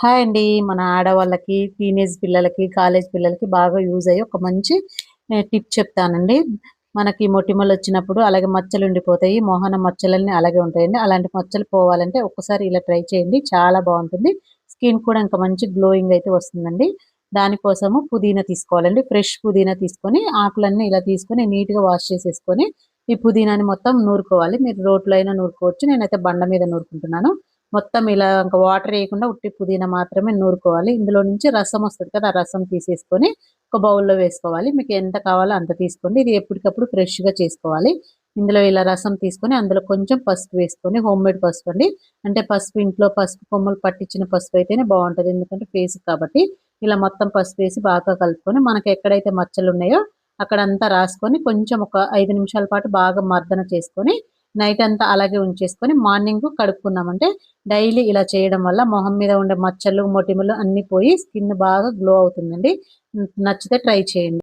Hi అండి. మన ఆడవాళ్ళకి, టీనేజ్ పిల్లలకి, కాలేజ్ పిల్లలకి బాగా యూజ్ అయ్యే ఒక మంచి టిప్ చెప్తానండి. మనకి మొటిమలొచ్చినప్పుడు అలాగే మచ్చలుండిపోతాయి. మొహాన మచ్చలన్నీ అలాగే ఉంటాయండి. అలాంటి మచ్చలు పోవాలంటే ఒక్కసారి ఇలా ట్రై చేయండి. చాలా బావుంటుంది. స్కిన్ కూడా ఇంకా మంచి గ్లోయింగ్ అయితే వస్తుందండి. దానికోసము పుదీనా తీసుకోవాలండి. ఫ్రెష్ పుదీనా తీసుకొని ఆకులన్నీ ఇలా తీసుకొని నీట్‌గా వాష్ చేసేసుకొని, ఈ పుదీనాని మొత్తం నూరుకోవాలి. మీరు రోట్లో అయినా నూరుకోవచ్చు. నేనైతే బండ మీద నూరుకుంటున్నాను. మొత్తం ఇలా ఇంక వాటర్ ఏయకుండా ఉట్టి పుదీనా మాత్రమే నూరుకోవాలి. ఇందులో నుంచి రసం వస్తది కదా! ఆ రసం తీసేసుకొని ఒక బౌల్‌లో వేసుకోవాలి. మీకు ఎంత కావాలో అంత తీసుకోండి. ఇది ఎప్పటికప్పుడు ఫ్రెష్‌గా చేసుకోవాలి. ఇందులో ఇలా రసం తీసుకొని అందులో కొంచెం పసుపు వేసుకొని హోమ్‌మేడ్ పసుపండి. అంటే పసుపు ఇంట్లో పసుపు కొమ్మలు పట్టించిన పసుపు అయితేనే బావుంటది. ఎందుకంటే ఫేస్‌కి కాబట్టి. ఇలా మొత్తం పసుపేసి బాగా కలుపుకొని మనకు ఎక్కడైతే మచ్చలున్నాయో అక్కడంతా రాసుకొని కొంచెం ఒక 5 నిమిషాల పాటు బాగా మర్దన చేసుకొని నైట్ అంతా అలాగే ఉంచేసుకొని మార్నింగ్ కడుక్కున్నామంటే డైలీ ఇలా చేయడం వల్ల మొహం మీద ఉండే మచ్చలు, మొటిమలు అన్నీ పోయి స్కిన్ బాగా గ్లో అవుతుందండి. నచ్చితే ట్రై చేయండి.